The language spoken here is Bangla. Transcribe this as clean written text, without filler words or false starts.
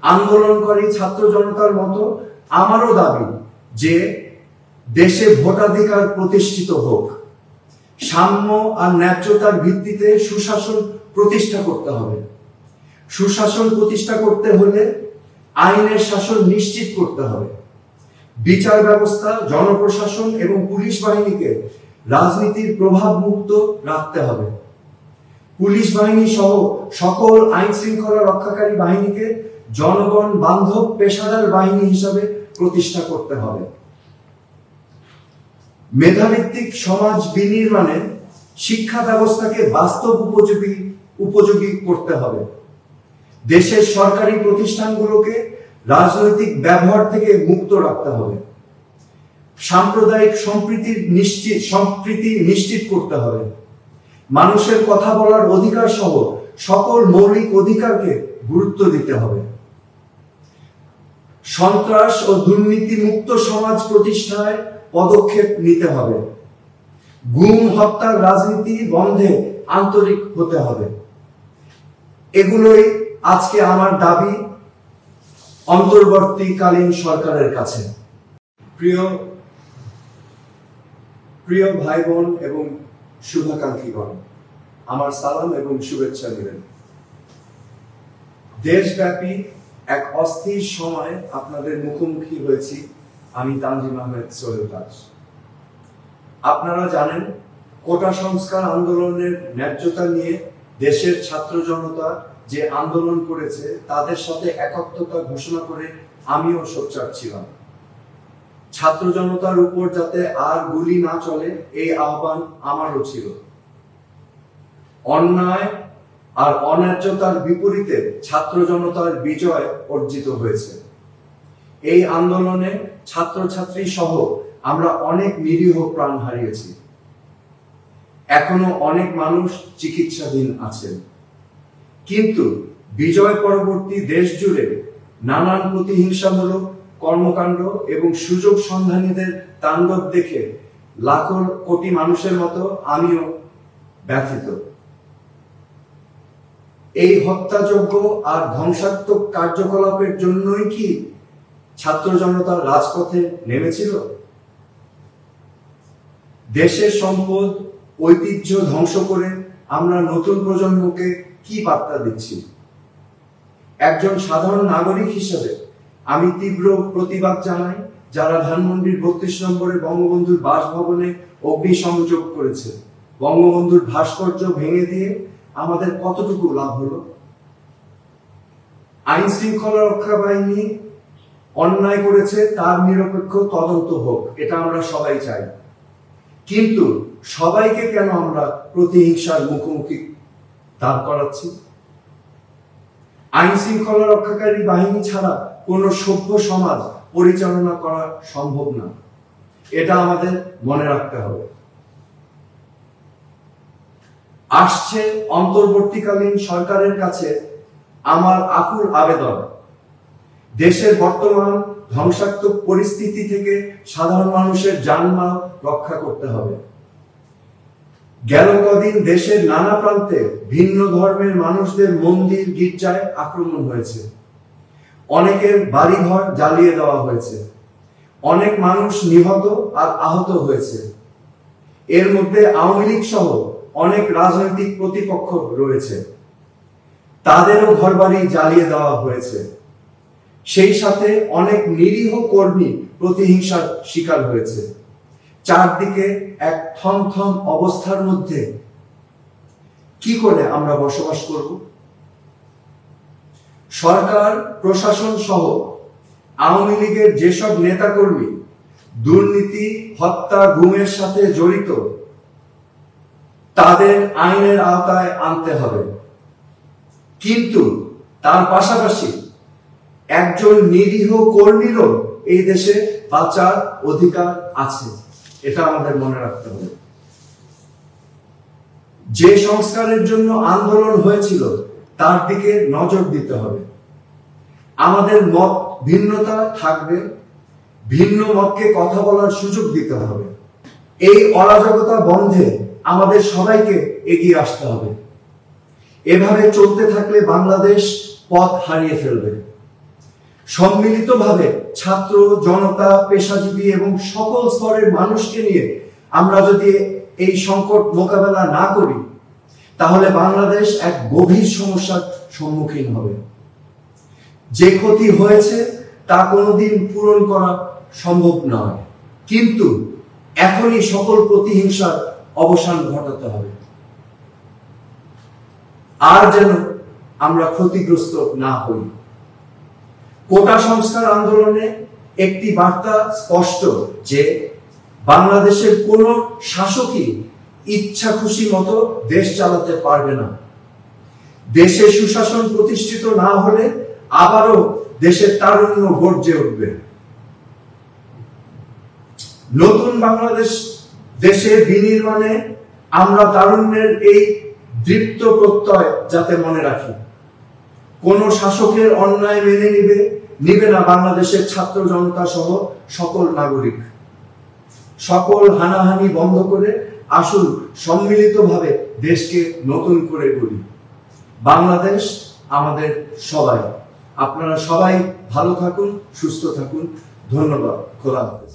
আন্দোলনকারী ছাত্র জনতার মতো আমারও দাবি যে দেশে ভোটাধিকার প্রতিষ্ঠিত হোক, সাম্য আর ন্যায্যতার ভিত্তিতে সুশাসন প্রতিষ্ঠা করতে হবে। সুশাসন প্রতিষ্ঠা করতে হলে আইনের শাসন নিশ্চিত করতে হবে। বিচার ব্যবস্থা, জনপ্রশাসন এবং পুলিশ বাহিনীকে রাজনীতির প্রভাব মুক্ত রাখতে হবে। পুলিশ বাহিনী সহ সকল আইন শৃঙ্খলা রক্ষাকারী বাহিনীকে জনগণ বান্ধব পেশাদার বাহিনী হিসাবে প্রতিষ্ঠা করতে হবে। মেধাভিত্তিক সমাজ বিনির্মাণে শিক্ষা ব্যবস্থাকে বাস্তব উপযোগী করতে হবে। দেশের সরকারি প্রতিষ্ঠানগুলোকে রাজনৈতিক ব্যবহার থেকে মুক্ত রাখতে হবে। সাম্প্রদায়িক সম্প্রীতি নিশ্চিত করতে হবে। মানুষের কথা বলার অধিকার সহ সকল মৌলিক অধিকারকে গুরুত্ব দিতে হবে। সন্ত্রাস ও দুর্নীতি মুক্ত সমাজ প্রতিষ্ঠায় পদক্ষেপ নিতে হবে। গুম হত্যার রাজনীতি বন্ধে আন্তরিক হতে হবে। এগুলোই আজকে আমার দাবি অন্তর্বর্তীকালীন সরকারের কাছে। প্রিয় ভাই বোন এবং শুভাকাঙ্ক্ষীগণ, আমার সালাম এবং শুভেচ্ছা নেবেন। দেশব্যাপী এক অস্থির সময় আপনাদের মুখোমুখি হয়েছি আমি তানজিম আহমেদ সোহেল তাজ। আপনারা জানেন, কোটা সংস্কার আন্দোলনের ন্যায্যতা নিয়ে দেশের ছাত্র জনতা যে আন্দোলন করেছে তাদের সাথে একাত্মতা ঘোষণা করে আমিও সোচ্চার ছিলাম। ছাত্র জনতার উপর যাতে আর গুলি না চলে এই আহ্বান আমারও ছিল। অন্যায় আর অন্যায্যতার বিপরীতে ছাত্র জনতার বিজয় অর্জিত হয়েছে। এই আন্দোলনে ছাত্রছাত্রী সহ আমরা অনেক নিরীহ প্রাণ হারিয়েছি। এখনো অনেক মানুষ চিকিৎসাধীন আছেন। কিন্তু বিজয় পরবর্তী দেশ জুড়ে নানান প্রতিহিংসামূলক কর্মকাণ্ড এবং সুযোগ সন্ধানীদের তাণ্ডব দেখে লাখো কোটি মানুষের মতো আমিও ব্যথিত। এই হত্যাযজ্ঞ আর ধ্বংসাত্মক কার্যকলাপের জন্যই কি ছাত্র জনতা রাজপথে নেমেছিল? দেশের সম্পদ, ঐতিহ্য ধ্বংস করে আমরা নতুন প্রজন্মকে কি বার্তা দিচ্ছি? একজন সাধারণ নাগরিক হিসেবে আমি তীব্র প্রতিবাদ জানাই যারা ধানমন্ডির ৩২ নম্বরে বঙ্গবন্ধুর বাসভবনে অগ্নিসংযোগ করেছে। বঙ্গবন্ধুর ভাস্কর্য ভেঙে দিয়ে আমাদের কতটুকু লাভ হলো? আইন শৃঙ্খলা রক্ষা বাহিনী অন্যায় করেছে, তার নিরপেক্ষ তদন্ত হোক, এটা আমরা সবাই চাই। কিন্তু সবাইকে কেন আমরা প্রতিহিংসার মুখোমুখি দাঁড় করাচ্ছি? আইন শৃঙ্খলা রক্ষাকারী বাহিনী ছাড়া কোনো সভ্য সমাজ পরিচালনা করা সম্ভব না, এটা আমাদের মনে রাখতে হবে। আসছে অন্তর্বর্তীকালীন সরকারের কাছে আমার আকুল আবেদন, দেশের বর্তমান ধ্বংসাত্মক পরিস্থিতি থেকে সাধারণ মানুষের জানমাল রক্ষা করতে হবে। গেল কদিন দেশের নানা প্রান্তে ভিন্ন ধর্মের মানুষদের মন্দির গির্জায় আক্রমণ হয়েছে। অনেকের বাড়িঘর জ্বালিয়ে দেওয়া হয়েছে। অনেক মানুষ নিহত আর আহত হয়েছে। এর মধ্যে আওয়ামী লীগ সহ অনেক রাজনৈতিক প্রতিপক্ষ রয়েছে, তাদেরও ঘরবাড়ি জ্বালিয়ে দেওয়া হয়েছে। সেই সাথে অনেক নিরীহ কর্মী প্রতিহিংসার শিকার হয়েছে। চারদিকে এক থমথম অবস্থার মধ্যে কি করে আমরা বসবাস করব? সরকার, প্রশাসন সহ আওয়ামী লীগের যেসব নেতাকর্মী দুর্নীতি, হত্যা, গুমের সাথে জড়িত, তাদের আইনের আওতায় আনতে হবে। কিন্তু তার পাশাপাশি একজন নিরীহ কর্মীরও এই দেশে বাঁচার অধিকার আছে, এটা আমাদের মনে রাখতে হবে। যে সংস্কারের জন্য আন্দোলন হয়েছিল তার দিকে নজর দিতে হবে। আমাদের মত ভিন্নতা থাকবে, ভিন্ন মতকে কথা বলার সুযোগ দিতে হবে। এই অরাজকতা বন্ধে আমাদের সবাইকে এগিয়ে আসতে হবে। এভাবে চলতে থাকলে বাংলাদেশ পথ হারিয়ে ফেলবে। সম্মিলিতভাবে ছাত্র, জনতা, পেশাজীবী এবং সকল স্তরের মানুষকে নিয়ে আমরা যদি এই সংকট মোকাবেলা না করি, তাহলে বাংলাদেশ এক গভীর সমস্যার সম্মুখীন হবে। যে ক্ষতি হয়েছে তা কোনোদিন পূরণ করা সম্ভব নয়, কিন্তু এখনই সকল প্রতিহিংসার অবসান ঘটাতে হবে। আর যেন আমরা ক্ষতিগ্রস্ত না হই। কোটা সংস্কার আন্দোলনে একটি বার্তা স্পষ্ট যে বাংলাদেশের কোন শাসকই ইচ্ছা খুশি মতো দেশ চালাতে পারবে না। দেশে সুশাসন প্রতিষ্ঠিত না হলে আবারও দেশের তারুণ্য গর্জে উঠবে। নতুন বাংলাদেশ দেশের বিনির্মাণে আমরা তারুণ্যের এই দৃপ্ত প্রত্যয় যাতে মনে রাখি। কোন শাসকের অন্যায় মেনে নিবে না বাংলাদেশের ছাত্র জনতা সহ সকল নাগরিক। সকল হানাহানি বন্ধ করে আসুন সম্মিলিতভাবে দেশকে নতুন করে গড়ি। বাংলাদেশ আমাদের সবাই। আপনারা সবাই ভালো থাকুন, সুস্থ থাকুন। ধন্যবাদ। খোদা হাফেজ।